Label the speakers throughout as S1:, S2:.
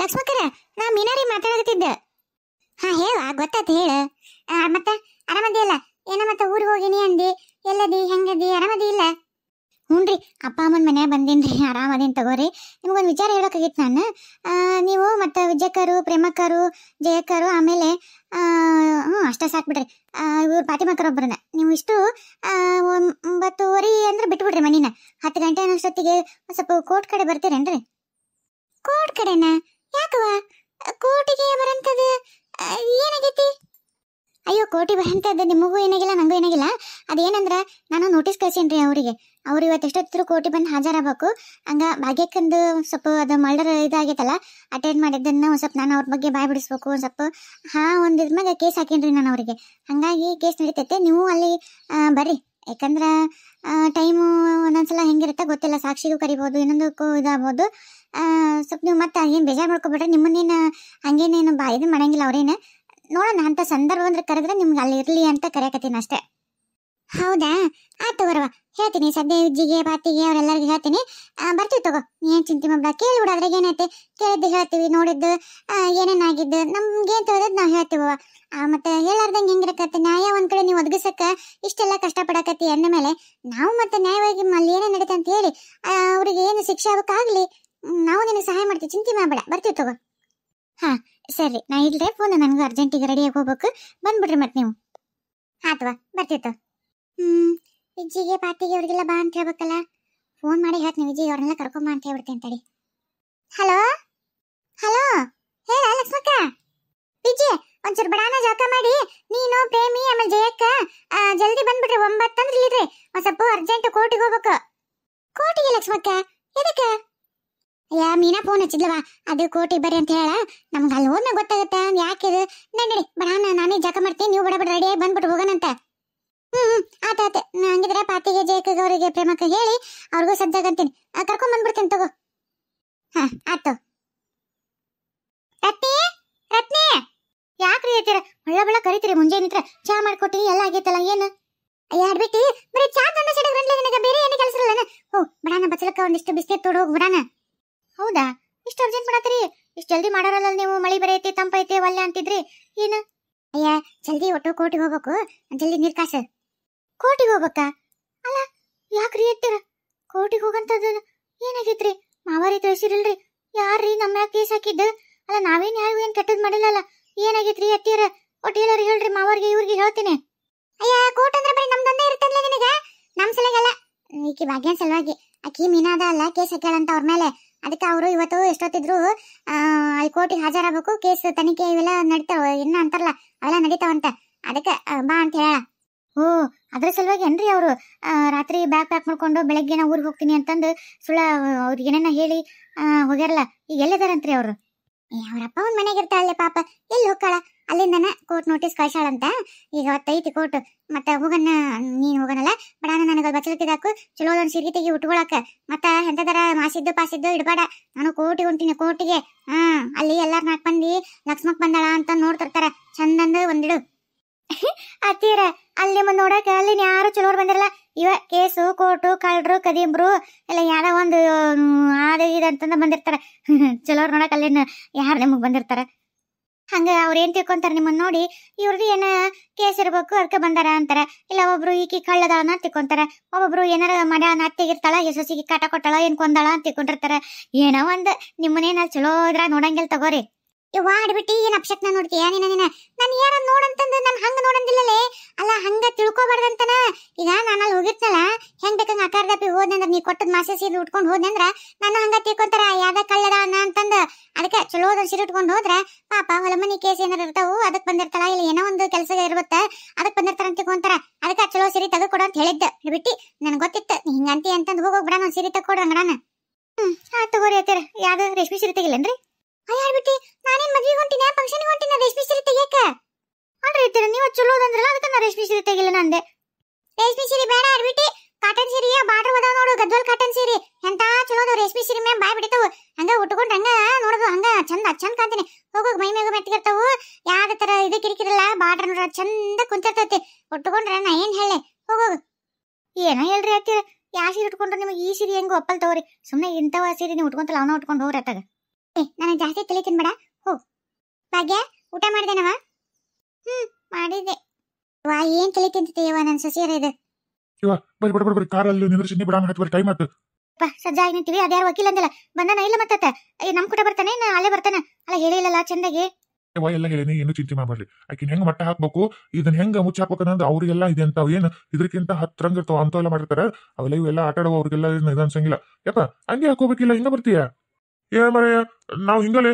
S1: ಲಕ್ಷ್ಮಕ್ಕರ, ನಾ ಮೀನಾರಿ ಮಾತಾಡಕತ್ತಿದ್ದೆ. ಹಾ ಹೇಳ, ಗೊತ್ತಾಯ್ತು ಹೇಳ. ಮತ್ತ ಆರಾಮದಿ ಅಲ್ಲ? ಏನ ಮತ್ತ ಊರಿಗೆ ಹೋಗಿನಿ ಅಂದಿ, ಎಲ್ಲದಿ ಹೆಂಗದಿ, ಆರಾಮದಿ ಇಲ್ಲ? ಹ್ಞೂನ್ರಿ, ಅಪ್ಪ ಅಮ್ಮನ ಮನ್ಯಾಗ ಬಂದೀನ್ರಿ, ಆರಾಮದೇನು ತಗೋರಿ. ನಿಮ್ಗೊಂದು ವಿಚಾರ ಹೇಳೋಕ್ಕಾಗಿತ್ತು ನಾನು. ನೀವು ಮತ್ತು ವಿಜಯಕ್ಕರು, ಪ್ರೇಮಕ್ಕರು, ಜಯಕ್ಕರು, ಆಮೇಲೆ ಅಷ್ಟೇ ಸಾಕ್ಬಿಡ್ರಿ. ಇವ್ರು ಫಾತಿಮಕ್ಕರೊಬ್ಬರನ್ನ ನೀವು ಇಷ್ಟು 9:30 ಅಂದ್ರೆ ಬಿಟ್ಬಿಡ್ರಿ ಮನಿನ. 10 ಗಂಟೆ ಅನ್ನೋಷ್ಟೊತ್ತಿಗೆ ಸ್ವಲ್ಪ ಕೋರ್ಟ್ ಕಡೆ ಬರ್ತೀರೇನ್ರಿ? ಕೋರ್ಟ್ ಕಡೆನಾ? ಯಾಕವ ಕೋರ್ಟಿಗೆ ಬರಂತದ್ದು ಏನಾಗೈತಿ? ಅಯ್ಯೋ, ಕೋಟಿ ಬರಂತದ್ದು ನಿಮಗೂ ಏನಾಗಿಲ್ಲ, ನಂಗೂ ಏನಾಗಿಲ್ಲ. ಅದೇನಂದ್ರೆ ನಾನು ನೋಟಿಸ್ ಕಳ್ಸೀನಿ ಅವರಿಗೆ. ಅವ್ರು ಇವತ್ತು ಎಷ್ಟೊತ್ತಿದ್ರು ಕೋಟಿ ಬಂದು ಹಾಜರಾಗಬೇಕು. ಹಂಗ ಭಾಗ್ಯಕ್ಕಂದು ಸ್ವಲ್ಪ ಅದು ಮರ್ಡರ್ ಇದಾಗೈತಲ್ಲ, ಅಟೆಂಡ್ ಮಾಡಿದ್ದನ್ನು ಒಂದು ಸ್ವಲ್ಪ ನಾನು ಅವ್ರ ಬಗ್ಗೆ ಬಾಯ್ ಬಿಡಿಸ್ಬೇಕು. ಒಂದು ಸ್ವಲ್ಪ ಒಂದು ಇದ್ಮಾಗ ಕೇಸ್ ಹಾಕೀನಿ ನಾನು ಅವರಿಗೆ. ಹಾಗಾಗಿ ಕೇಸ್ ನಡೀತೈತೆ, ನೀವು ಅಲ್ಲಿ ಬರ್ರಿ. ಯಾಕಂದ್ರೆ ಟೈಮು ಒಂದೊಂದ್ಸಲ ಹೆಂಗಿರುತ್ತೆ ಗೊತ್ತಿಲ್ಲ, ಸಾಕ್ಷಿಗೂ ಕರಿಬೋದು, ಇನ್ನೊಂದಕ್ಕೂ ಇದಾಗ್ಬೋದು. ಸ್ವಲ್ಪ ನೀವು ಮತ್ತೆ ಏನು ಬೇಜಾರು ಮಾಡ್ಕೊಬೇಡ್ರಿ. ನಿಮ್ಮನ್ನೇನು ಹಂಗೇನೇನು ಇದು ಮಾಡಂಗಿಲ್ಲ ಅವ್ರೇನು. ನೋಡೋಣ, ಅಂತ ಸಂದರ್ಭ ಅಂದ್ರೆ ಕರೆದ್ರೆ ನಿಮ್ಗೆ ಅಲ್ಲಿ ಇರಲಿ ಅಂತ ಕರೆಯಕತ್ತೀನಿ ಅಷ್ಟೇ. ಹೌದಾ? ಆಯ್ತು ಬರುವ, ಹೇಳ್ತೀನಿ. ಸದ್ಯ ಉಜ್ಜಿಗೆ ಪಾತಿಗೆ ಅವರೆಲ್ಲರಿಗೂ ಹೇಳ್ತೀನಿ. ಬರ್ತೀವಿ ತಗೋ, ಏನು ಚಿಂತೆ ಮಾಡ್ಬೇಡ. ಕೇಳಿಬಿಡೋದ್ರಾಗ ಏನೈತೆ, ಕೇಳಿದ್ದು ಹೇಳ್ತೀವಿ, ನೋಡಿದ್ದು ಏನೇನಾಗಿದ್ದು ನಮ್ಗೇನು ತಿಳಿದದ್ದು ನಾವು ಹೇಳ್ತೀವ. ಮತ್ತೆ ಹೇಳಾರ್ದಂಗೆ ಹೆಂಗಿರಕತ್ತೆ ನ್ಯಾಯ. ಒಂದ್ ಕಡೆ ನೀವು ಒದಗಿಸಕ್ಕೆ ಇಷ್ಟೆಲ್ಲ ಕಷ್ಟಪಡಕತ್ತಿ ಅಂದ ಮೇಲೆ ನಾವು ಮತ್ತೆ ನ್ಯಾಯವಾಗಿ ಅಲ್ಲಿ ಏನೇನು ನಡೀತೆ ಅಂತ ಹೇಳಿ ಅವ್ರಿಗೆ ಏನು ಶಿಕ್ಷೆ ಆಗಕ್ಕಾಗಲಿ ನಾವು ನಿನಗೆ ಸಹಾಯ ಮಾಡ್ತೀವಿ, ಚಿಂತೆ ಮಾಡಬೇಡ. ಬರ್ತೀವಿ ತಗೋ. ಹಾ ಸರಿ, ನಾ ಇಲ್ರೆ ಫೋನ್, ನನಗೂ ಅರ್ಜೆಂಟಿಗೆ ರೆಡಿಯಾಗಿ ಹೋಗ್ಬೇಕು. ಬಂದ್ಬಿಡ್ರಿ ಮತ್ತೆ ನೀವು. ಆತವಾ, ಬರ್ತಿತ್ತು. ವಿಜ್ಜಿಗೆ ಪಾತಿಗೆ ಅವ್ರಿಗೆಲ್ಲ ಬಾ ಅಂತ ಹೇಳ್ಬೇಕಲ್ಲ. ಫೋನ್ ಮಾಡಿ ಹೇಳ್ತೀನಿ ವಿಜಯ್ ಅವ್ರನ್ನೆಲ್ಲ ಕರ್ಕೊಂಬ ಅಂತ ಹೇಳ್ಬಿಡ್ತೇನೆ ತಡಿ. ಹಲೋ ಹಲೋ, ಹೇಳ ಲಕ್ಷ್ಮಕ್ಕ. ವಿಜಯ್ ಒಂಚೂರು ಬಡಾನ ಜಳಕ ಮಾಡಿ ನೀನು ಪ್ರೇಮಿ ಆಮೇಲೆ ಜಯಕ್ಕ ಜಲ್ದಿ ಬಂದ್ಬಿಟ್ರಿ. 9 ಅಂದ್ರೆ ಇಲ್ಲಿದ್ರಿ, ಒಂದ್ ಸ್ವಲ್ಪ ಅರ್ಜೆಂಟ್ ಕೋರ್ಟಿಗೆ ಹೋಗ್ಬೇಕು. ಕೋರ್ಟಿಗೆ ಲಕ್ಷ್ಮಕ್ಕ? ಎದಕ್ಕೆ? ಯಾ ಮೀನಾ ಫೋನ್ ಹಚ್ಚಿದ್ಲವಾ, ಅದು ಕೋರ್ಟಿಗೆ ಬರ್ರಿ ಅಂತ ಹೇಳ. ನಮ್ಗೆ ಅಲ್ಲಿ ಹೋದ್ಮೇಲೆ ಗೊತ್ತಾಗುತ್ತೆ ಯಾಕಿದು. ನಡಿ ಬಡಾನ, ನಾನೇ ಜಳಕ ಮಾಡ್ತೀನಿ, ನೀವು ಬಡ ರೆಡಿಯಾಗಿ ಬಂದ್ಬಿಟ್ಟು ಹೋಗೋಣಂತ. ಆತ ಹಂಗಿದ್ರೆ ಪಾತಿಗೆ ಜಯಕ್ಕ ಅವರಿಗೆ ಪ್ರೇಮಕ್ಕ ಹೇಳಿ ಅವ್ರಿಗೂ ಸಜ್ಜಾಗಂತೀನಿ, ಕರ್ಕೊಂಡ್ ಬಂದ್ಬಿಡ್ತೇನೆ ತಗೋ. ಹಾ ಆತು. ರತ್ನಿ ರತ್ನಿ, ಯಾಕ್ರಿ ಹೇಳ್ತೀರ? ಬಳ್ಳ ಕರಿತೀರಿ ಮುಂಜಾನೆ ನಿಂತ್ರ ಚಾ ಮಾಡ್ಕೊಟ್ಟಿನಿ, ಎಲ್ಲ ಆಗೈತಲ್ಲ. ಏನು ಅಡ್ಬಿಟ್ಟಿ ಬರೀ ಚಾ ತಂದ ಸಡಗ್ ರಂಡ್ಲೆ, ನಿನಗೆ ಬೇರೆ ಏನು ಕೆಲಸ ಇರಲ್ಲ? ಓ ಬಡಾನ ಬಚ್ಚಲಕ್ಕ ಒಂದಿಷ್ಟು ಬಿಸ್ಕೆಟ್ ತೊಡ ಹೋಗಿ ಬಡಾನ. ಹೌದಾ, ಇಷ್ಟು ಅರ್ಜೆಂಟ್ ಮಾಡತ್ತೀರಿ? ಇಷ್ಟು ಜಲ್ದಿ ಮಾಡಾರಲ್ಲ ನೀವು. ಮಳಿ ಬರೀ ಐತಿ, ತಂಪೈತಿ, ಒಲ್ಲೆ ಅಂತಿದ್ರಿ. ಏನು? ಅಯ್ಯ ಜಲ್ದಿ ಒಟ್ಟು ಕೋರ್ಟಿಗೆ ಹೋಗ್ಬೇಕು, ಜಲ್ದಿ ನೀರ್ ಕಾಸು. ಕೋರ್ಟಿಗೆ ಹೋಗ್ಬೇಕಾ? ಅಲ್ಲ ಯಾಕ್ರಿ ಎತ್ತೀರ? ಕೋರ್ಟಿಗೆ ಹೋಗಂತದ್ದು ಏನಾಗೈತ್ರಿ? ಮಾವಾರಿ ತಿಳಿಸಿರಲ್ರಿ? ಯಾರ್ರೀ ನಮ್ಮ ಮ್ಯಾಗ ಕೇಸ್ ಹಾಕಿದ್ದು? ಅಲ್ಲ ನಾವೇನು ಯಾರಿಗೂ ಏನು ಕೆಟ್ಟದ್ ಮಾಡಿಲ್ಲಲ್ಲ, ಏನಾಗೈತ್ರಿ ಎತ್ತೀರ? ಒಟ್ಟು ಎಲ್ಲರೂ ಹೇಳ್ರಿ, ಮಾವಾರಿಗೆ ಇವ್ರಿಗೆ ಹೇಳ್ತೀನಿ. ಅಯ್ಯ ಕೋರ್ಟ್ ಅಂದ್ರೆ ಬರೀ ನಮ್ದೊಂದೇ ಇರ್ತಲ್ಲ ನಿನಗ, ನಮ್ ಸಲಗಲ್ಲ. ಈಕಿ ಭಾಗ್ಯನ್ ಸಲುವಾಗಿ, ಆಕಿ ಮೀನಾದ ಅಲ್ಲ ಕೇಸ್ ಹಾಕ್ಯಾಳಂತ ಅವ್ರ ಮೇಲೆ. ಅದಕ್ಕೆ ಅವರು ಇವತ್ತು ಎಷ್ಟೊತ್ತಿದ್ರು ಅಲ್ಲಿ ಕೋರ್ಟಿಗೆ ಹಾಜರಾಗಬೇಕು. ಕೇಸ್ ತನಿಖೆ ಇವೆಲ್ಲ ನಡೀತಾವ, ಇನ್ನ ಅಂತಾರಲ್ಲ ಅವೆಲ್ಲ ನಡೀತಾವಂತ. ಅದಕ್ಕೆ ಬಾ ಅಂತ ಹೇಳ. ಓ ಅದ್ರ ಸಲುವಾಗಿ ಏನ್ರಿ ಅವರು ರಾತ್ರಿ ಬ್ಯಾಗ್ ಪ್ಯಾಕ್ ಮಾಡ್ಕೊಂಡು ಬೆಳಗ್ಗೆ ನಾ ಊರಿಗೆ ಹೋಗ್ತೀನಿ ಅಂತಂದು ಸುಳ್ಳ ಅವ್ರಿಗೆ ಏನೇನ ಹೇಳಿ ಹೋಗ್ಯಾರಲ್ಲ. ಈಗ ಎಲ್ಲಿದಾರಂತ್ರಿ ಅವರು? ಅವ್ರಪ್ಪ ಒಂದ್ ಮನೆಗೆ ಇರ್ತಾಳೆ ಪಾಪ, ಎಲ್ಲಿ ಹೋಗ್ತಾಳ? ಅಲ್ಲಿಂದನ ಕೋರ್ಟ್ ನೋಟಿಸ್ ಕಳ್ಸಾಳಂತ. ಈಗ ಅವತ್ತೈತಿ ಕೋರ್ಟ್, ಮತ್ತೆ ಹೋಗಣ್ಣ ನೀನ್ ಹೋಗನಲ್ಲ ಬಡಾನ, ನನಗೆ ಬಚ್ಚಲಕ್ಕಿದಾಕು ಚಲೋ ಒಂದ್ ಸಿರಿಗಿ ತೆಗಿ ಉಟ್ಕೊಳಕ. ಮತ್ತ ಎಂತದರ ಮಾಸಿದ್ದು ಪಾಸಿದ್ದು ಇಡ್ಬೇಡ. ನಾನು ಕೋರ್ಟಿಗೆ ಹೊಂಟೀನಿ, ಕೋರ್ಟಿಗೆ. ಅಲ್ಲಿ ಎಲ್ಲಾರ ನಾಕ್ ಮಂದಿ ಲಕ್ಷ್ಮಕ್ ಬಂದಾಳ ಅಂತ ನೋಡ್ತಿರ್ತಾರ, ಚಂದಂದು ಒಂದಿಡು. ಅತ್ತೀರ ಅಲ್ಲಿ ನೋಡಕ ಅಲ್ಲಿ ಯಾರು ಚಲೋರ್ ಬಂದಿರಲ್ಲ. ಇವ ಕೇಸು ಕೋರ್ಟು ಕಳ್ರು ಕದೀಮ್ರು ಎಲ್ಲ ಯಾರ ಒಂದು ಇದಂತಂದ ಬಂದಿರ್ತಾರ. ಚಲೋರ್ ನೋಡಕ್ ಅಲ್ಲಿನ ಯಾರು ನಿಮಗ್ ಬಂದಿರ್ತಾರ. ಹಂಗ ಅವ್ರ ಏನ್ ತಿಳ್ಕೊಂತಾರ ನಿಮ್ಮನ್ನ ನೋಡಿ, ಇವ್ರದ್ದು ಏನ ಕೇಸ್ ಇರ್ಬೇಕು ಅದಕ್ಕೆ ಬಂದಾರ ಅಂತಾರ. ಇಲ್ಲ ಒಬ್ರು ಈಕಿ ಕಳ್ಳದಾಳನ ತಿಳ್ಕೊಂತಾರ, ಒಬ್ಬೊಬ್ರು ಏನಾರ ಮಾಡ್ಯಾಳ ಅತ್ತೆಗಿರ್ತಾಳ, ಸೊಸಿಗೆ ಕಾಟ ಕೊಟ್ಟಾಳ, ಏನ್ ಕೊಂದಾಳ ಅಂತ ತಿಳ್ಕೊಂಡಿರ್ತಾರ. ಏನೋ ಒಂದ್ ನಿಮ್ಮನೇನ ಚಲೋ ಇದ್ರ ನೋಡಂಗಿಲ್ ತಗೋರಿ. ಇವ್ ಆಡ್ಬಿಟ್ಟಿ ಏನ್ ಅಪ್ಶಕ್ನ ನೋಡ್ತೀಯ ನೀನ? ನಾನು ಯಾರ ನೋಡಂತಂದು ನಾನು ಹಂಗ ನೋಡಂದಿಲ್ಲಲೇ. ಅಲ್ಲ ಹಂಗ ತಿಳ್ಕೊಬಾರ್ದಂತನ. ಈಗ ನಾನು ಅಲ್ಲಿ ಹೋಗಿರ್ತಾಳ, ಹೆಂಗ್ ಬೇಕಂಗ ಆಕಾರದಪ್ಪಿ ಹೋದ್ನಂದ್ರ, ನೀ ಕೊಟ್ಟದ್ ಮಾಸೆ ಸೀರೆ ಉಟ್ಕೊಂಡು ಹೋದ್ನಂದ್ರ ನಾನು ಹಂಗ ತಿಳ್ಕೊಂತಾರ ಯಾವ್ದ ಕಳ್ಳದ ಅಂತಂದ. ಅದಕ್ಕೆ ಚಲೋದ ಸೀರೆ ಉಟ್ಕೊಂಡು ಹೋದ್ರ ಪಾಪ ಹೊಲ ಮನಿ ಕೇಸ್ ಏನಾರ ಇರ್ತಾವು, ಅದಕ್ ಬಂದಿರ್ತಾಳ. ಇಲ್ಲ ಏನೋ ಒಂದು ಕೆಲಸ ಇರ್ಬತ್ತ ಅದಕ್ ಬಂದಿರ್ತಾರ ಅಂತ ತಿಳ್ಕೊಂತಾರ. ಅದಕ್ಕೆ ಚಲೋ ಸೀರೆ ತಗೋಕೊಡು ಅಂತ ಹೇಳಿದ್ದ ಬಿಟ್ಟಿ. ನನ್ ಗೊತ್ತಿತ್ತು ಹಿಂಗಂತಿ ಅಂತಂದ್ ಹೋಗೋಗ್ ಬಿಡ, ಒಂದ್ ಸೀರೆ ತಗೊಡ್ರ ಅಂಗಡಾನ. ತಗೋರಿ ಆಯ್ತಾರ. ಯಾವ್ದು ರೇಷ್ಮೆ ಸೀರೆ ತೆಗಿಲ್ಲನ್ರಿ? ಅಯ್ಯಾಡ್ಬಿಟ್ಟಿ, ನಾನೇನ್ ಮದ್ವಿಗೆ ಹೊಂಟಿನ ಫಂಕ್ಷನ್ಗೆ ಹೊಂಟಿನ ರೇಷ್ಮೆ ಸೀರೆ ತೆಗಿಯಕ? ಅನ್ರಿ ಇರ್ತೀರ ನೀವು ಚಲೋದಂದ್ರಲ್ಲ, ಅದಕ್ಕೆ ನಾ ರೇಷ್ಮೆ ಸೀರೆ ತೆಗಿಲ್ಲ ನಂದೆ. ರೇಷ್ಮೆ ಸೀರೆ ಬೇಡ ಆಡ್ಬಿಟ್ಟಿ, ಕಾಟನ್ ಸೀರೆಯ ಬಾರ್ಡರ್ ಅದಾವ ನೋಡು, ಗದ್ವಾಲ್ ಕಾಟನ್ ಸೀರೆ ಎಂತ ಚಲೋದು. ರೇಷ್ಮೆ ಸೀರೆ ಮ್ಯಾಮ್ ಬಾಯ್ ಬಿಡ್ತಾವು, ಹಂಗ ಉಟ್ಕೊಂಡ್ ಹಂಗ ನೋಡೋದು, ಹಂಗ ಚಂದ ಕಾಂತೀನಿ. ಹೋಗೋಗ್ ಮೈ ಮ್ಯಾಗ ಮೆಟ್ಟಿಗಿರ್ತಾವು, ಯಾವ್ದ ತರ ಇದು ಕಿರಿಕಿರಲ್ಲ, ಬಾರ್ಡರ್ ನೋಡ್ರ ಚಂದ ಕುಂತಿರ್ತೈತಿ. ಉಟ್ಕೊಂಡ್ರ ನಾ ಏನ್ ಹೇಳಿ ಹೋಗೋಗ. ಏನೋ ಹೇಳ್ರಿ ಆಯ್ತೀರ, ಯಾವ ಸೀರೆ ಉಟ್ಕೊಂಡ್ರೆ ನಿಮಗೆ ಈ ಸೀರೆ ಹೆಂಗ ಒಪ್ಪಲ್ ತಗೋರಿ. ಸುಮ್ಮನೆ ಇಂಥವ ಸೀರೆ ನೀವು ಉಟ್ಕೊಂತಲ್ಲ ಅವನ ಉಟ್ಕೊಂಡು ಹೋಗ್ರಿ ಅತ್ತಾಗ. ನನಗೆ ಜಾಸ್ತಿ ತಲೆ ತಿನ್ಬೇಡ. ಹೋ ಭಾಗ್ಯ, ಊಟ ಮಾಡ್ದೇನವ? ಮಾಡಿದೆ. ವಾ, ಏನ್ ತಲೆ ತಿಂತೀಯವ ನನ್ನ ಸೊಸೆಯರ ಇದು.
S2: ಇವ ಬರ್ರಿ ಬರ್ರಿ ಬರ್ರಿ ಕಾರಲ್ಲಿ ನಿಂದ್ರಿಸಿ ಬಿಡಾನ ಹತ್ತಿ ಬರ್ರಿ, ಟೈಮ್ ಆಯ್ತು.
S1: ಸಜ್ಜಾಗಿ ನಿಂತೀವಿ, ಅದ್ಯಾರು ವಕೀಲ ಅಂದಲ್ಲ ಬಂದಾನ ಇಲ್ಲ ಮತ್ತ ನಮ್ ಕೂಡ ಬರ್ತಾನೆ, ಅಲ್ಲೇ ಬರ್ತಾನ ಅಲ್ಲ, ಹೇಳಿಲ್ಲಲ್ಲ ಚಂದಾಗಿ.
S2: ಇವ ಎಲ್ಲ ಹೇಳಿನಿ, ಏನು ಚಿಂತೆ ಮಾಡ್ಬಾರ್ರಿ. ಆಕಿನ ಹೆಂಗ್ ಮಟ್ಟ ಹಾಕ್ಬೇಕು, ಇದನ್ನ ಹೆಂಗ ಮುಚ್ಚ ಹಾಕ್ಬೇಕನ್ನೋದು ಅವ್ರಿಗೆಲ್ಲ ಇದೆ ಅಂತ. ಏನು ಇದಕ್ಕಿಂತ ಹತ್ತರಂಗ ಇರ್ತಾವ ಅಂತವೆಲ್ಲ ಮಾಡಿರ್ತಾರ. ಅವೆಲ್ಲ ಇವೆಲ್ಲ ಆಟ ಆಡುವ ಅವ್ರಿಗೆಲ್ಲ ಇದು ಅನ್ಸಂಗಿಲ್ಲ. ಯಪ್ಪ ಹಂಗೆ ಹಾಕೋಬೇಕಿಲ್ಲ, ಹಿಂಗ ಬರ್ತೀಯ ಏ ಮರ. ನಾವ್ ಹಿಂಗಲೇ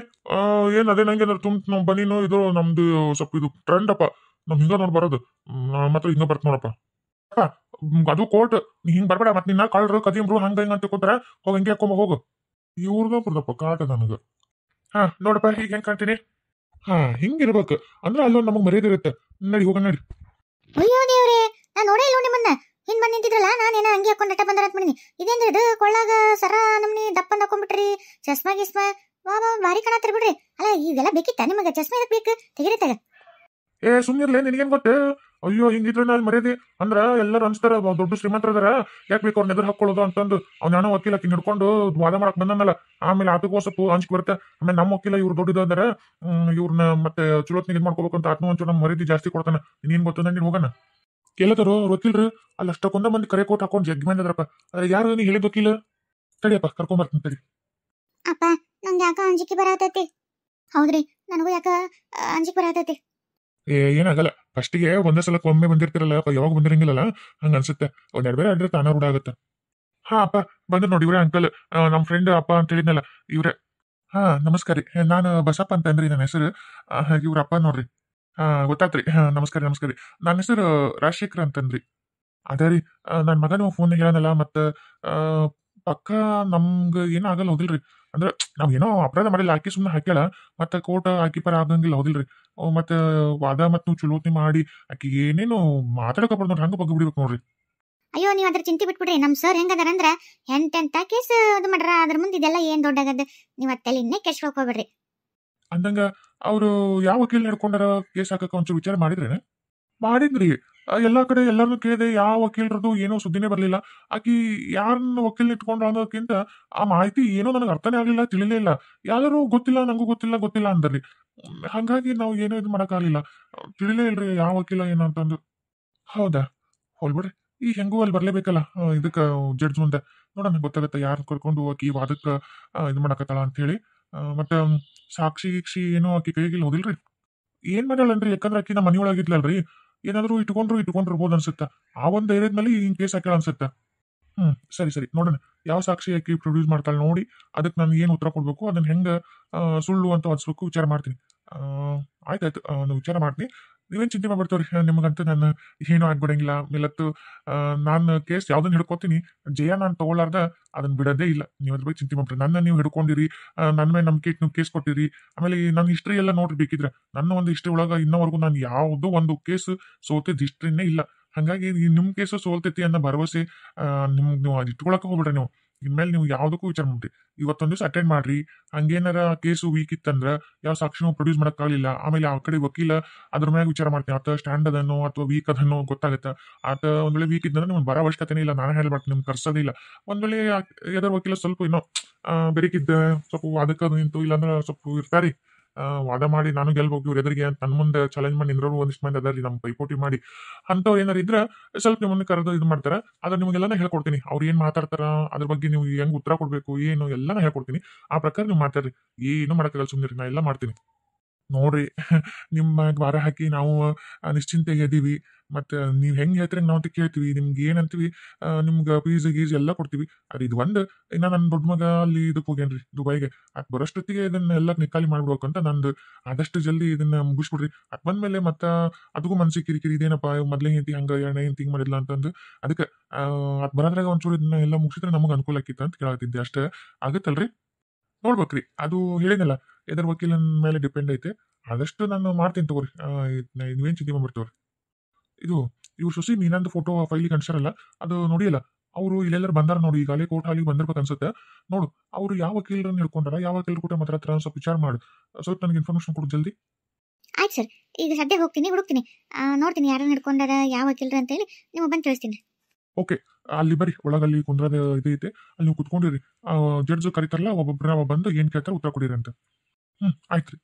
S2: ಏನ್ ಅದೇ ನಂಗೆ ನಮ್ ಬನೀನು ಇದು ನಮ್ದು ಸ್ವಲ್ಪ ಇದು ಟ್ರೆಂಡ್ ಅಪ್ಪ. ನಮ್ ಹಿಂಗ ನೋಡ್ ಬರೋದು, ಮಾತ್ರ ಹಿಂಗ ಬರ್ತ ನೋಡಪ್ಪ. ಅದು ಕೋರ್ಟ್, ನೀ ಹಿಂಗ್ ಬರ್ಬೇಡ. ಮತ್ ನಿನ್ನ ಕಾಳ್ರು ಕದಿಮ್ರು ಹಂಗ ಹಿಂಗ ಅಂತ ಕೊಟ್ರ ಹೋಗ ಹಂಗೆ ಹಾಕೊಂಬ ಹೋಗು. ಇವ್ರದ ಬರ್ದಪ್ಪ ಕಾಟ ನನಗ. ನೋಡಪ್ಪ ಈಗ ಹೆಂಗ್ ಕಾಣ್ತೀನಿ. ಹಿಂಗಿರ್ಬೇಕು ಅಂದ್ರೆ ಅಲ್ಲೊಂದು ನಮಗ್ ಮರ್ಯಾದೆ ಇರುತ್ತೆ. ನಡಿ ಹೋಗ ನಡಿ.
S1: ಅಯ್ಯೋ ದೇವ್ರೆ, ನಾ ನೋಡೇ ಇಲ್ಲ ನಿಮ್ಮನ್ನ. ಹಿಂದ್ ಬಂದ್ ನಿಂತಿದ್ರಲ್ಲ, ನಾನೇನ ಹಂಗೆ ಹಾಕೊಂಡ್ ಅಟ್ಟ ಬಂದ್ರ ಅಂತ ಮಾಡಿನಿ. ಇದೇನ್ರಿ ಇದು ಕೊಳ್ಳಾಗ ಸರ ನಮ್ನಿ ದಪ್ಪಂದ್ ಹಾಕೊಂಡ್ಬಿಟ್ರಿ, ಚಸ್ಮಾ ಗಿಸ್ಮಾ. ವಾ ಭಾರಿ ಕಾಣತ್ರಿ ಬಿಡ್ರಿ. ಅಲ್ಲ ಇದೆಲ್ಲ ಬೇಕಿತ್ತ ನಿಮಗ? ಚಸ್ಮಾ ಇದಕ್ ಬೇಕು, ತೆಗಿರಿ ತಗ.
S2: ಸುಮ್ನಿರ್ಲೆ, ನಿನಗೇನ್ ಗೊತ್ತೆ? ಅಯ್ಯೋ ಹಿಂಗಿದ್ರೆ ನಾಲ್ ಮರ್ಯಾದೆ ಅಂದ್ರ ಎಲ್ಲರೂ ಅನ್ಸ್ತಾರ ದೊಡ್ಡ ಶ್ರೀಮಂತರ ಅದಾರ, ಯಾಕೆ ಬೇಕು ಅವ್ರನ್ನ ಎದುರು ಹಾಕೊಳ್ಳೋದು ಅಂತಂದು. ಅವ್ನ ವಕೀಲ ಆಕಿ ಹಿಡ್ಕೊಂಡು ವಾದ ಮಾಡಕ್ ಬಂದನಲ್ಲ, ಆಮೇಲೆ ಆತಗೂ ಸ್ವಲ್ಪ ಅಂಜಿಕೆ ಬರುತ್ತೆ. ಆಮೇಲೆ ನಮ್ಮ ವಕೀಲ ಇವ್ರು ದೊಡ್ಡದ ಅದಾರ, ಇವ್ರನ್ನ ಮತ್ತೆ ಚುಲೋತ್ನಿಗೆ ಮಾಡ್ಕೋಬೇಕು ಅಂತ ಆತ್ಮ ಒಂಚೂರು ನಮ್ಮ ಮರ್ಯಾದೆ ಜಾಸ್ತಿ ಕೊಡ್ತಾನ. ನೀನ್ ಗೊತ್ತು ನೀನ್ ಹೋಗೋಣ. ಎಲ್ಲತಾರೋ ವಕೀಲ್ರು ಅಲ್ಲಿ ಅಷ್ಟಕ್ಕೊಂದ ಮಂದಿ ಕರೆ ಕೋಟ್ ಹಾಕೊಂಡು ಜಗ್ಗಿ ಮಂದಿ ಅದ್ರಪ್ಪ. ಯಾರು ನೀ ಹೇಳಿದ ವಕೀಲ? ತಡಿಯಪ್ಪ ಕರ್ಕೊಂಡ್ ಬರ್ತೀನಿ ತಡಿ.
S1: ಅಪ್ಪ ನಂಗೆ ಯಾಕ ಅಂಜಿಕೆ ಬರತೈತಿ. ಹೌದ್ರಿ, ನನಗೂ ಯಾಕ ಅಂಜಿಕೆ ಬರತೈತಿ.
S2: ಏನಾಗಲ್ಲ, ಫಸ್ಟಿಗೆ ಒಂದೇ ಸಲಕ್ಕೆ ಒಮ್ಮೆ ಬಂದಿರ್ತಿರಲ್ಲ, ಯಾವಾಗ ಬಂದಿರಂಗಿಲ್ಲಲ್ಲ, ಹಂಗ ಅನ್ಸುತ್ತೆ. ಒಂದೆರಡು ಬೇರೆ ಅಡ್ರೆ ತಾನ ರೂಢ ಆಗುತ್ತೆ. ಅಪ್ಪ ಬಂದ್ರು ನೋಡಿ, ಇವ್ರೆ ಅಂಕಲ್, ನಮ್ ಫ್ರೆಂಡ್ ಅಪ್ಪ ಅಂತ ಹೇಳಿದ್ನಲ್ಲ ಇವ್ರೆ. ನಮಸ್ಕಾರಿ, ನಾನು ಬಸಪ್ಪ ಅಂತ ಅಂದ್ರಿ ನನ್ನ ಹೆಸರು. ಇವ್ರ ಅಪ್ಪ ನೋಡ್ರಿ. ಗೊತ್ತಾತ್ರಿ. ನಮಸ್ಕಾರ ನಮಸ್ಕಾರಿ. ನನ್ನ ಹೆಸರು ರಾಜಶೇಖರ್ ಅಂತಂದ್ರಿ. ಅದೇ ರೀ, ನನ್ನ ಮಗನು ಫೋನ್ ಹೇಳನಲ್ಲ, ಮತ್ತ ಪಕ್ಕ ನಮ್ಗ ಏನಾಗಲ್ಲ ಹೋದಿಲ್ರಿ. ಅಂದ್ರೆ ನಾವ್ ಏನೋ ಅಪರಾಧ ಮಾಡಿಲ್ಲ, ಆಕಿ ಸುಮ್ಮನೆ ಹಾಕ್ಯಾಳ. ಮತ್ತ ಕೋರ್ಟ್ ಆಕಿ ಪರ ಆಗಂಗಿಲ್ಲ ಹೋದಿಲ್ರಿ. ಮತ್ತ ವಾದ ಮತ್ ನೀವು ಚುಲೋತ್ನಿ ಮಾಡಿ ಆಕಿ ಏನೇನು ಮಾತಾಡಕಬಾರ್ದು ನೋಡ್ರಿ, ಹಂಗ ಬಗ್ಗೆ ಬಿಡ್ಬೇಕು ನೋಡ್ರಿ.
S1: ಅಯ್ಯೋ, ನೀವ್ ಅದ್ರ ಚಿಂತೆ ಬಿಟ್ಬಿಡ್ರಿ. ನಮ್ ಸರ್ ಹೆಂಗದಾರ ಅಂದ್ರ ಎಂತೆಂತ ಕೇಸ್ ಅದು ಮಾಡ್ರ, ಅದ್ರ ಮುಂದೆ ಇದೆಲ್ಲ ಏನ್ ದೊಡ್ಡಾಗದ. ನೀವ್ ಅತ್ತಲಿನ್ನೇ ಕೆಡ್ಸ್ಕೊಕ್ ಹೋಗ್ಬೇಡ್ರಿ.
S2: ಅಂದಂಗ ಅವ್ರು ಯಾವ ವಕೀಲ್ ನಡ್ಕೊಂಡಾರ ಕೇಸ್ ಹಾಕಕ ಒಂಚೂರು ವಿಚಾರ ಮಾಡಿದ್ರೇನ? ಮಾಡಿದ್ರಿ. ಎಲ್ಲಾ ಕಡೆ ಎಲ್ಲಾರನ್ನೂ ಕೇಳಿದೆ, ಯಾವ ವಕೀಲರದು ಏನೋ ಸುದ್ದಿನೇ ಬರ್ಲಿಲ್ಲ. ಆಕಿ ಯಾರನ್ನ ವಕೀಲ್ ಇಟ್ಕೊಂಡ್ರ ಅನ್ನೋದಕ್ಕಿಂತ ಆ ಮಾಹಿತಿ ಏನೋ ನನಗೆ ಅರ್ಥನೇ ಆಗ್ಲಿಲ್ಲ, ತಿಳಿಲೇ ಇಲ್ಲ. ಯಾರು ಗೊತ್ತಿಲ್ಲ, ನಂಗೂ ಗೊತ್ತಿಲ್ಲ ಅಂದ್ರಿ. ಹಂಗಾಗಿ ನಾವು ಏನೋ ಇದು ಮಾಡಕ್ಕಾಗಲಿಲ್ಲ, ತಿಳಿಲೇ ಇಲ್ರಿ ಯಾವ ವಕೀಲ ಏನು ಅಂತಂದು. ಹೌದಾ, ಹೋಲ್ಬಿಡ್ರಿ. ಈಗ ಹೆಂಗೂ ಅಲ್ಲಿ ಬರ್ಲೇಬೇಕಲ್ಲ ಇದಕ್ಕ ಜಡ್ಜ್ ಮುಂದೆ. ನೋಡೋಣ ಗೊತ್ತಾಗತ್ತ ಯಾರು ಕರ್ಕೊಂಡು ಆಕಿ ವಾದಕ್ಕ ಇದು ಮಾಡಕತ್ತಾಳ ಅಂತ ಹೇಳಿ. ಮತ್ತೆ ಸಾಕ್ಷಿ ಗೀಕ್ಷಿ ಏನೋ ಆಕಿ ಕೈಗಿಲ್ಲ ಹೋದಿಲ್ರಿ. ಏನ್ ಮಾಡಲ್ಲನ್ರಿ, ಯಾಕಂದ್ರೆ ಆಕಿ ನಮ್ಮ ಮನಿಯೊಳಗಿದ್ಲಲ್ರಿ. ಏನಾದ್ರು ಇಟ್ಕೊಂಡಿರ್ಬೋದು ಅನ್ಸುತ್ತ. ಆ ಒಂದ್ ಧೈರ್ಯದ ಮೇಲೆ ಹಿಂಗ್ ಕೇಸ್ ಹಾಕ್ಯಾಳ ಅನ್ಸುತ್ತ. ಸರಿ ನೋಡೋಣ ಯಾವ ಸಾಕ್ಷಿ ಆಕಿ ಪ್ರೊಡ್ಯೂಸ್ ಮಾಡ್ತಾಳೆ ನೋಡಿ, ಅದಕ್ಕೆ ನಾನು ಏನ್ ಉತ್ತರ ಕೊಡ್ಬೇಕು, ಅದನ್ನ ಹೆಂಗ ಸುಳ್ಳು ಅಂತ ಹೊದ್ಸ್ಬೇಕು ವಿಚಾರ ಮಾಡ್ತೀನಿ. ಆಯ್ತಾಯ್ತು, ವಿಚಾರ ಮಾಡ್ತೀನಿ. ನೀವೇನ್ ಚಿಂತೆ ಮಾಡ್ಬಿಡ್ತವ್ರಿ, ನಿಮಗಂತೂ ನಾನು ಏನೂ ಆಗ್ಬಿಡಂಗಿಲ್ಲ. ಮೇಲತ್ತು ನಾನು ಕೇಸ್ ಯಾವ್ದನ್ನ ಹಿಡ್ಕೊತೀನಿ, ಜಯ ನಾನು ತಗೊಳ್ಳಾರ್ದ ಅದನ್ನ ಬಿಡೋದೇ ಇಲ್ಲ. ನೀವು ಅದ್ರ ಬಗ್ಗೆ ಚಿಂತೆ ಮಾಡ್ರಿ. ನನ್ನ ನೀವು ಹಿಡ್ಕೊಂಡಿರಿ, ನನ್ನ ಮೇಲೆ ನಂಬಿಕೆ ಇಟ್ಟು ನೀವು ಕೇಸ್ ಕೊಟ್ಟಿರಿ. ಆಮೇಲೆ ನನ್ನ ಹಿಸ್ಟ್ರಿ ಎಲ್ಲ ನೋಡ್ರಿ ಬೇಕಿದ್ರೆ. ನನ್ನ ಒಂದು ಹಿಸ್ಟ್ರಿ ಒಳಗ ಇನ್ನವರೆಗೂ ನಾನು ಯಾವುದೋ ಒಂದು ಕೇಸ್ ಸೋತಿದ್ ಹಿಸ್ಟ್ರಿನೇ ಇಲ್ಲ. ಹಂಗಾಗಿ ನಿಮ್ ಕೇಸು ಸೋಲ್ತೈತಿ ಅನ್ನೋ ಭರವಸೆ ನಿಮ್ಗೆ ನೀವು ಇಟ್ಕೊಳಕ್ ಹೋಗ್ಬಿಡ್ರಿ. ನೀವು ಇನ್ಮೇಲೆ ನೀವು ಯಾವ್ದಕ್ಕೂ ವಿಚಾರ ಮಾಡ್ರಿ. ಇವತ್ತೊಂದ್ ದಿವಸ ಅಟೆಂಡ್ ಮಾಡ್ರಿ. ಹಂಗೇನಾರ ಕೇಸು ವೀಕ್ ಇತ್ತಂದ್ರ ಯಾವ ಸಾಕ್ಷಿನೂ ಪ್ರೊಡ್ಯೂಸ್ ಮಾಡಕ್ಕಾಗಲಿಲ್ಲ, ಆಮೇಲೆ ಆ ಕಡೆ ವಕೀಲ ಅದ್ರ ಮ್ಯಾಗ ವಿಚಾರ ಮಾಡ್ತೀನಿ. ಆತ ಸ್ಟ್ಯಾಂಡ್ ಅದನ್ನೋ ಅಥವಾ ವೀಕ್ ಅದನ್ನೋ ಗೊತ್ತಾಗತ್ತ. ಆತ ಒಂದ್ ವೇಳೆ ವೀಕ್ ಇದ್ದಂದ್ರೆ ನಿಮ್ಗೆ ಬರೋ ಅವಶ್ಯಕತೆನೇ ಇಲ್ಲ, ನಾನು ಹೇಳ್ಬಾರ್ದು, ನಿಮ್ಗೆ ಕರ್ಸೋದಿಲ್ಲ. ಒಂದ್ ವೇಳೆ ಎದರ್ ವಕೀಲ ಸ್ವಲ್ಪ ಏನೋ ಬೆರಿಕಿದ್ದ ಸ್ವಲ್ಪ ವಾದಕ್ಕ ನಿಂತು, ಇಲ್ಲಾಂದ್ರೆ ಸ್ವಲ್ಪ ಇರ್ತಾರಿ ವಾದ ಮಾಡಿ ನಾನು ಗೆಲ್ಬೇಕು ಇವ್ರ ಎದುರಿಗೆ ಅಂತ ನನ್ನ ಮುಂದೆ ಚಾಲೆಂಜ್ ಮಾಡಿ ನಿಂದ್ರೋರು ಒಂದಿಷ್ಟು ಮಂದಿ ಅದಾರಿ, ನಮ್ ಪೈಪೋಟಿ ಮಾಡಿ. ಅಂತವ್ರು ಏನಾರು ಇದ್ರ ಸ್ವಲ್ಪ ನಿಮ್ಮನ್ನ ಕರೆದು ಇದು ಮಾಡ್ತಾರ. ಅದ್ರ ನಿಮ್ಗೆಲ್ಲಾನ ಹೇಳ್ಕೊಡ್ತೀನಿ. ಅವ್ರು ಏನ್ ಮಾತಾಡ್ತಾರ ಅದ್ರ ಬಗ್ಗೆ ನೀವು ಹೆಂಗ್ ಉತ್ತರ ಕೊಡ್ಬೇಕು ಏನು ಎಲ್ಲಾನ ಹೇಳ್ಕೊಡ್ತೀನಿ. ಆ ಪ್ರಕಾರ ನೀವು ಮಾತಾಡ್ರಿ, ಏನು ಮಾಡಕ್ಕಾಗಲ್ಲ, ಸುಮ್ನಿರಿ, ನಾ ಎಲ್ಲ ಮಾಡ್ತೀನಿ. ನೋಡ್ರಿ, ನಿಮ್ಮ ವಾರ ಹಾಕಿ ನಾವು ನಿಶ್ಚಿಂತೆಗೆ ಇದೀವಿ. ಮತ್ತೆ ನೀವ್ ಹೆಂಗ್ ಹೇಳ್ತೀರಿ ನಾವು ಅಂತ ಕೇಳ್ತೀವಿ. ನಿಮ್ಗೆ ಏನಂತೀವಿ, ನಿಮ್ಗೆ ಫೀಸ್ ಗೀಸ್ ಎಲ್ಲ ಕೊಡ್ತೀವಿ. ಅದು ಇದು ಒಂದ್ ಇನ್ನ ನನ್ನ ದೊಡ್ಡ ಮಗ ಅಲ್ಲಿ ಇದಕ್ಕೆ ಹೋಗ್ಯಾನ್ರಿ ದುಬೈಗೆ. ಅದ್ ಬರೋಷ್ಟೊತ್ತಿಗೆ ಇದನ್ನ ಎಲ್ಲ ನಿಕ್ಕಾಲಿ ಮಾಡ್ಬೇಕು ಅಂತ ನಂದು. ಆದಷ್ಟು ಜಲ್ದಿ ಇದನ್ನ ಮುಗಿಸ್ಬಿಡ್ರಿ. ಅದ್ ಬಂದ್ಮೇಲೆ ಮತ್ತ ಅದಕ್ಕೂ ಮನ್ಸಿಗೆ ಕಿರಿಕಿರಿ, ಇದೇನಪ್ಪ ಮೊದ್ಲೇ ಹೆಂಡತಿ ಹಂಗ ಎರಡನೇ ಹೆಂಡತಿ ಹಿಂಗ್ ಮಾಡಿಲ್ಲ ಅಂತಂದು. ಅದಕ್ಕೆ ಅದ್ ಬರೋದ್ರಾಗ ಒಂಚೂರು ಇದನ್ನ ಎಲ್ಲ ಮುಗಿಸಿದ್ರೆ ನಮಗ್ ಅನುಕೂಲ ಆಕಿತ್ತು ಅಂತ ಕೇಳತ್ತಿದ್ದೆ ಅಷ್ಟೇ. ಆಗುತ್ತಲ್ರಿ, ನೋಡ್ಬೇಕ್ರಿ. ಅದು ಹೇಳಿನಲ್ಲ, ಎದರ್ ವಕೀಲನ್ ಮೇಲೆ ಡಿಪೆಂಡ್ ಐತೆ. ಆದಷ್ಟು ನಾನು ಮಾಡ್ತೀನಿ ತಗೋರಿ. ನೀವೇನ್ ಚಿಂತೆ ಮಾಡ್ಬಿಡ್ತವ್ರಿ. ಇದು ಇವ್ರ ಸೊಸಿ ನೀನಂದು ಫೋಟೋ ಫೈಲಿಗೆ ಅನ್ಸಾರಲ್ಲ, ಅದು ನೋಡಿಯಲ್ಲ, ಅವರು ಇಲ್ಲೆಲ್ಲರೂ ಬಂದಾರ ನೋಡಿ, ಈಗಾಗಲೇ ಕೋರ್ಟ್ ಹಾಲಿಗೆ ಬಂದಿರ್ಬೇಕು ಅನ್ಸುತ್ತೆ. ನೋಡು ಅವ್ರು ಯಾವ ವಕೀಲರನ್ನ ಹಿಡ್ಕೊಂಡಾರ, ಯಾವ ವಕೀಲರು ಕೂಡ ಮಾತಾಡ್ತಾರ ಸ್ವಲ್ಪ ವಿಚಾರ ಮಾಡು. ಸ್ವಲ್ಪ ನನಗೆ ಇನ್ಫಾರ್ಮೇಶನ್ ಕೊಡು ಜಲ್ದಿ.
S1: ಆಯ್ತು ಸರ್, ಈಗ ಸದ್ಯ ಹೋಗ್ತೀನಿ, ಹುಡುಕ್ತೀನಿ, ನೋಡ್ತೀನಿ ಯಾರನ್ನ ಹಿಡ್ಕೊಂಡಾರ ಯಾವ ವಕೀಲರ ಅಂತ ಹೇಳಿ ನಿಮಗೆ ಬಂದು ತಿಳಿಸ್ತೀನಿ.
S2: ಓಕೆ, ಅಲ್ಲಿ ಬರ್ರಿ ಒಳಗಲ್ಲಿ ಕುಂದ್ರದ ಇದು ಐತೆ ಅಲ್ಲಿ ನೀವು ಕುತ್ಕೊಂಡಿರಿ ಜಡ್ಜ್ ಕರಿತಾರಲ್ಲ ಒಬ್ಬೊಬ್ರ ಬಂದು ಏನ್ ಕೇಳ್ತಾರ ಉತ್ತರ ಕೊಡಿರಿ ಅಂತ ಆಯ್ತ್ರಿ